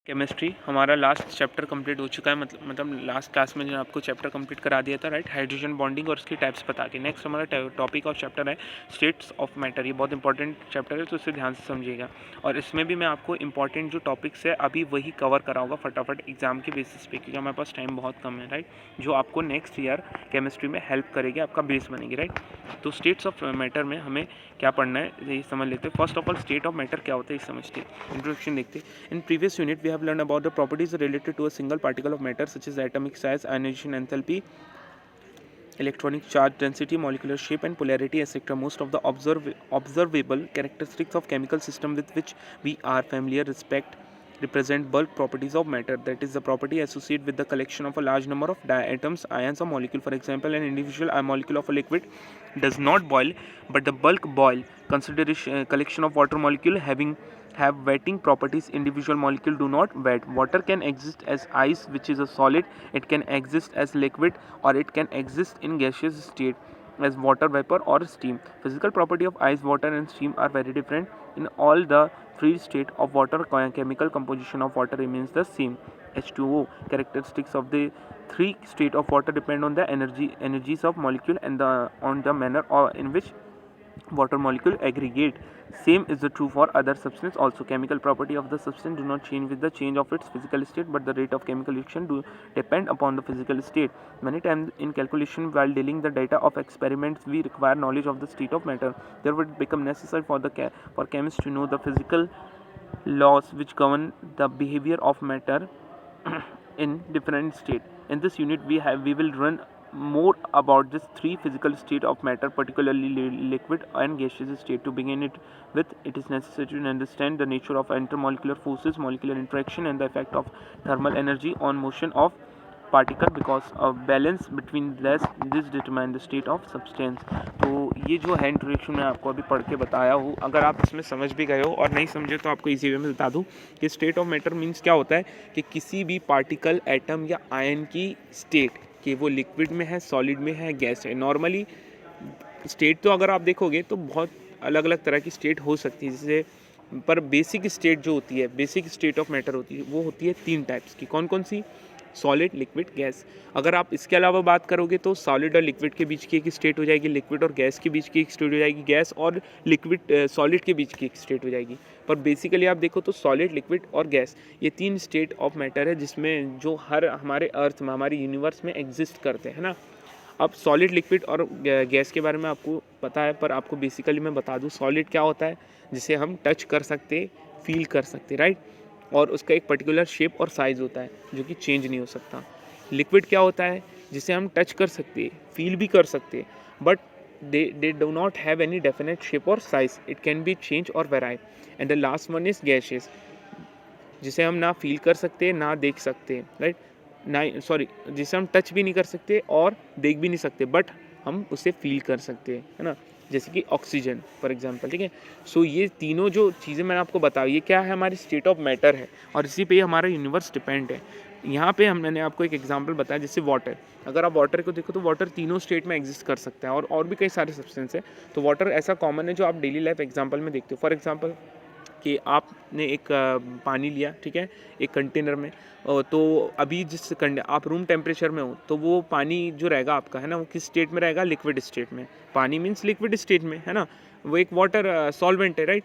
Chemistry हमारा last chapter complete हो चुका है। मतलब लास्ट क्लास में जो आपको चैप्टर कंप्लीट करा दिया था, राइट, हाइड्रोजन बॉन्डिंग और उसकी टाइप्स बता के। नेक्स्ट हमारा टॉपिक और चैप्टर है स्टेट्स ऑफ मैटर। ये बहुत इंपॉर्टेंट चैप्टर है, तो इसे ध्यान से समझिएगा। और इसमें भी मैं आपको इंपॉर्टेंट जो टॉपिक्स है अभी वही कवर कराऊंगा फटाफट एग्जाम के बेसिस पे, क्योंकि हमारे पास टाइम बहुत कम है, राइट, जो आपको नेक्स्ट ईयर केमिस्ट्री में हेल्प करेगी, आपका बेस बनेगी, राइट। तो स्टेट्स ऑफ मैटर में हमें क्या पढ़ना है ये समझ लेते हैं। First of all state of matter क्या होता है ये समझते हैं, इंट्रोडक्शन देखते हैं। In previous unit, we have learned about the properties related to a single particle of matter, such as atomic size, ionization enthalpy, electronic charge density, molecular shape, and polarity, etc. Most of the observable characteristics of chemical system with which we are familiar represent bulk properties of matter. That is the property associated with the collection of a large number of atoms, ions, or molecule. For example, an individual molecule of a liquid does not boil, but the bulk boil. Consider collection of water molecule have wetting properties. Individual molecule do not wet. Water can exist as ice, which is a solid. It can exist as liquid, or it can exist in gaseous state as water vapor or steam. Physical property of ice, water and steam are very different. In all the free state of water, chemical composition of water remains the same. H2O. Characteristics of the three state of water depend on the energies of molecule and on the manner in which water molecule aggregate. Same is the true for other substance also. Chemical property of the substance do not change with the change of its physical state, but the rate of chemical reaction do depend upon the physical state. Many times in calculation, while dealing the data of experiments, we require knowledge of the state of matter. Therefore, it become necessary for chemists to know the physical laws which govern the behavior of matter in different state. In this unit, we will run more about this three physical state of matter, particularly liquid and gaseous state. To begin it with, it is necessary to understand the nature of intermolecular forces, molecular interaction, and the effect of thermal energy on motion of particle, because of balance between this determine the state of substance. तो ये जो है introduction मैं आपको अभी पढ़ के बताया हूँ, अगर आप इसमें समझ भी गए हो और नहीं समझे तो आपको इसी वे में बता दूँ कि स्टेट ऑफ मैटर मीन्स क्या होता है कि किसी भी पार्टिकल, एटम या आयन की स्टेट, कि वो लिक्विड में है, सॉलिड में है, गैस है। नॉर्मली स्टेट तो अगर आप देखोगे तो बहुत अलग अलग तरह की स्टेट हो सकती है, जैसे पर बेसिक स्टेट जो होती है, बेसिक स्टेट ऑफ मैटर होती है, वो होती है तीन टाइप्स की। कौन कौन सी? Solid, liquid, gas. अगर आप इसके अलावा बात करोगे तो सॉलिड और लिक्विड के बीच की एक स्टेट हो जाएगी, लिक्विड और गैस के बीच की एक स्टेट हो जाएगी, गैस और लिक्विड सॉलिड के बीच की एक स्टेट हो जाएगी। पर बेसिकली आप देखो तो सॉलिड, लिक्विड और गैस, ये तीन स्टेट ऑफ मैटर है जिसमें जो हर हमारे अर्थ में, हमारे यूनिवर्स में एग्जिस्ट करते हैं ना। अब सॉलिड, लिक्विड और गैस के बारे में आपको पता है, पर आपको बेसिकली मैं बता दूं सॉलिड क्या होता है, जिसे हम टच कर सकते, फील कर सकते, राइट, और उसका एक पर्टिकुलर शेप और साइज़ होता है जो कि चेंज नहीं हो सकता। लिक्विड क्या होता है, जिसे हम टच कर सकते, फील भी कर सकते, but they do not have any definite shape or size. It can be change or vary. And the last one is gaseous, जिसे हम ना फील कर सकते ना देख सकते, राइट, ना जिसे हम टच भी नहीं कर सकते और देख भी नहीं सकते, बट हम उसे फील कर सकते हैं, है ना, जैसे कि ऑक्सीजन फॉर एग्जांपल, ठीक है। सो ये तीनों जो चीज़ें मैंने आपको बताई, ये क्या है, हमारी स्टेट ऑफ मैटर है और इसी पे हमारा यूनिवर्स डिपेंड है। यहाँ पे मैंने आपको एक एग्जांपल बताया, जैसे वाटर। अगर आप वाटर को देखो तो वाटर तीनों स्टेट में एग्जिस्ट कर सकता है, और भी कई सारे सब्सटेंस है। तो वाटर ऐसा कॉमन है जो आप डेली लाइफ एग्जाम्पल में देखते हो। फॉर एग्जाम्पल कि आपने एक पानी लिया, ठीक है, एक कंटेनर में, तो अभी आप रूम टेम्परेचर में हो तो वो पानी जो रहेगा आपका, है ना, वो किस स्टेट में रहेगा? लिक्विड स्टेट में। पानी मीन्स लिक्विड स्टेट में, है ना, वो एक वाटर सॉल्वेंट है, राइट।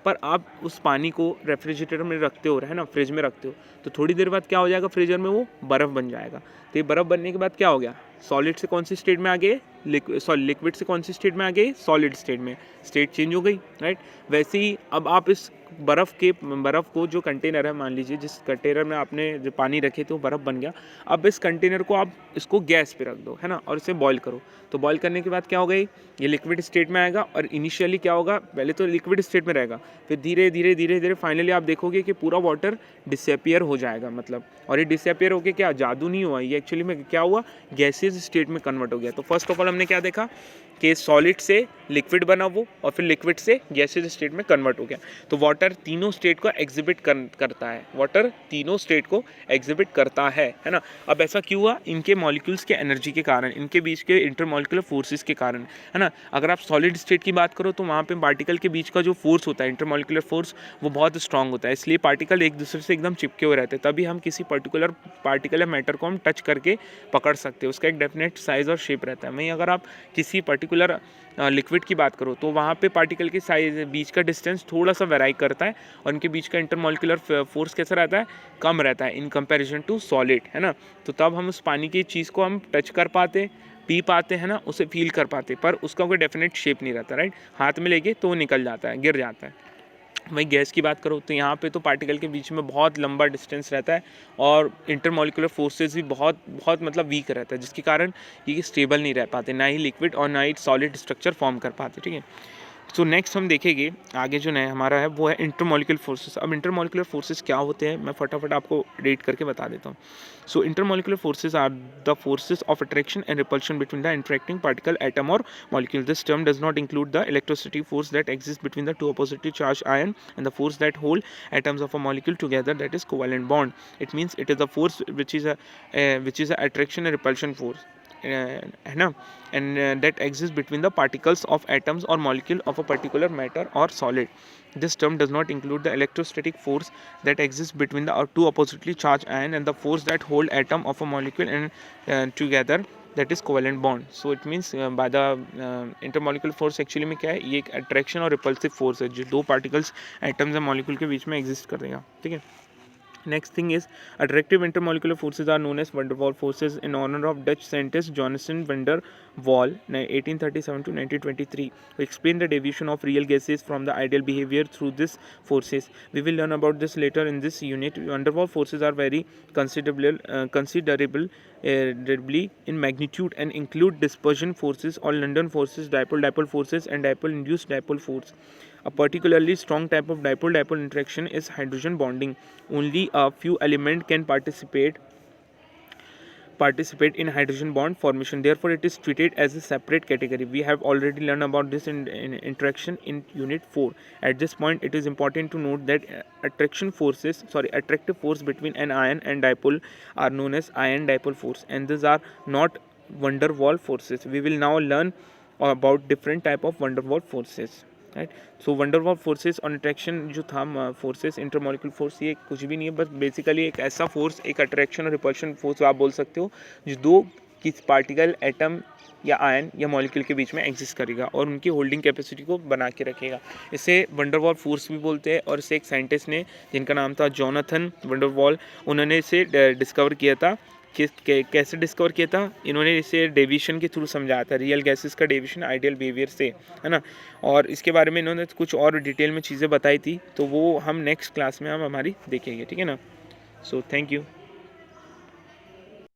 पर आप उस पानी को रेफ्रिजरेटर में रखते हो, है ना, फ्रिज में रखते हो, तो थोड़ी देर बाद क्या हो जाएगा, फ्रीजर में वो बर्फ़ बन जाएगा। तो ये बर्फ़ बनने के बाद क्या हो गया, सॉलिड से कौन सी स्टेट में आ गए, लिक्विड से कौन सी स्टेट में आ गए, सॉलिड स्टेट में, स्टेट चेंज हो गई, राइट। वैसे ही अब आप इस बर्फ़ को जो कंटेनर है, मान लीजिए जिस कंटेनर में आपने जो पानी रखे थे वो बर्फ़ बन गया। अब इस कंटेनर को आप इसको गैस पे रख दो, है ना, और इसे बॉईल करो। तो बॉईल करने के बाद क्या हो गई, ये लिक्विड स्टेट में आएगा, और इनिशियली क्या होगा, पहले तो लिक्विड स्टेट में रहेगा, फिर धीरे धीरे फाइनली आप देखोगे कि पूरा वाटर डिसअपियर हो जाएगा, मतलब, और ये डिसअपियर होके क्या, जादू नहीं हुआ, ये एक्चुअली में क्या हुआ, गैसेस स्टेट में कन्वर्ट हो गया। तो फर्स्ट ऑफ ऑल हमने क्या देखा कि सॉलिड से लिक्विड बना वो, और फिर लिक्विड से गैसेज स्टेट में कन्वर्ट हो गया। तो वाटर तीनों स्टेट को एग्जिबिट करता है, वाटर तीनों स्टेट को एग्जिबिट करता है ना। अब ऐसा क्यों हुआ? इनके मॉलिक्यूल्स के एनर्जी के कारण, इनके बीच के इंटरमॉलिक्यूलर फोर्सेस के कारण, है ना। अगर आप सॉलिड स्टेट की बात करो तो वहाँ पे पार्टिकल के बीच का जो फोर्स होता है, इंटरमॉलिक्यूलर फोर्स, वो बहुत स्ट्रांग होता है, इसलिए पार्टिकल एक दूसरे से एकदम चिपके हुए रहते हैं, तभी हम किसी पर्टिकुलर पार्टिकल या मैटर को हम टच करके पकड़ सकते हैं। उसका एक डेफिनेट साइज और शेप रहता है। वहीं अगर आप किसी पर्टिकुलर लिक्विड की बात करो तो वहाँ पे पार्टिकल के साइज, बीच का डिस्टेंस थोड़ा सा वेराई करता है, और उनके बीच का इंटरमॉलिक्यूलर फोर्स कैसा रहता है? कम रहता है इन कंपैरिजन टू सॉलिड, है ना। तो तब हम उस पानी की चीज़ को हम टच कर पाते, पी पाते हैं ना, उसे फील कर पाते, पर उसका कोई डेफिनेट शेप नहीं रहता, राइट। हाथ में लेके तो वो निकल जाता है, गिर जाता है। वही गैस की बात करो तो यहाँ पे तो पार्टिकल के बीच में बहुत लंबा डिस्टेंस रहता है, और इंटरमॉलिक्यूलर फोर्सेस भी बहुत बहुत मतलब वीक रहता है, जिसके कारण ये स्टेबल नहीं रह पाते, ना ही लिक्विड और ना ही सॉलिड स्ट्रक्चर फॉर्म कर पाते, ठीक है। सो नेक्स्ट हम देखेंगे आगे जो नया हमारा है वो है इंटरमॉलिक्यूलर फोर्सेस। अब इंटरमॉलिक्यूलर फोर्सेस क्या होते हैं, मैं फटाफट आपको रेट करके बता देता हूँ। So intermolecular forces are the forces of attraction and repulsion between the interacting particle, atom और molecule. This term does not include the electrostatic force that exist between the two oppositely charge ion and the force that hold atoms of a molecule together, that is covalent bond. It means it is the force which is a attraction and repulsion force, है ना, and that exists between the particles of atoms or molecule of a particular matter or solid. This term does not include the electrostatic force that exists between the two oppositely charged ion and the force that hold atom of a molecule and together, that is covalent bond. So it means by the intermolecular force actually में क्या है, ये एक attraction और repulsive force है जो दो particles atoms या molecule के बीच में exist करेगा, ठीक है। Next thing is attractive intermolecular forces are known as van der Waal forces in honor of Dutch scientist Johannes van der Waal 1837 to 1923, who explained the deviation of real gases from the ideal behavior through these forces. We will learn about this later in this unit. Van der Waal forces are very considerable in magnitude and include dispersion forces or London forces, dipole forces, and dipole-induced dipole force. A particularly strong type of dipole-dipole interaction is hydrogen bonding. Only a few elements can participate in hydrogen bond formation. Therefore, it is treated as a separate category. We have already learned about this in interaction in Unit 4. At this point, it is important to note that attractive force between an ion and dipole are known as ion-dipole force, and these are not van der Waal forces. We will now learn about different type of van der Waal forces. Right. So van der Waal forces on attraction जो था, forces intermolecular force, ये कुछ भी नहीं है, बस basically एक ऐसा फोर्स, एक अट्रैक्शन और रिपल्शन फोर्स आप बोल सकते हो, जो दो किस पार्टिकल, एटम या आयन या मॉलिक्यूल के बीच में एग्जिस्ट करेगा और उनकी होल्डिंग कैपेसिटी को बना के रखेगा। इसे van der Waal फोर्स भी बोलते हैं, और इसे एक साइंटिस्ट ने जिनका नाम था जोनाथन van der Waal, उन्होंने इसे डिस्कवर किया था। कैसे डिस्कवर किया था? इन्होंने इसे डेविएशन के थ्रू समझाया था, रियल गैसेस का डेविएशन आइडियल बिहेवियर से, है ना। और इसके बारे में इन्होंने कुछ और डिटेल में चीज़ें बताई थी, तो वो हम नेक्स्ट क्लास में हम हमारी देखेंगे, ठीक है ना। So thank you.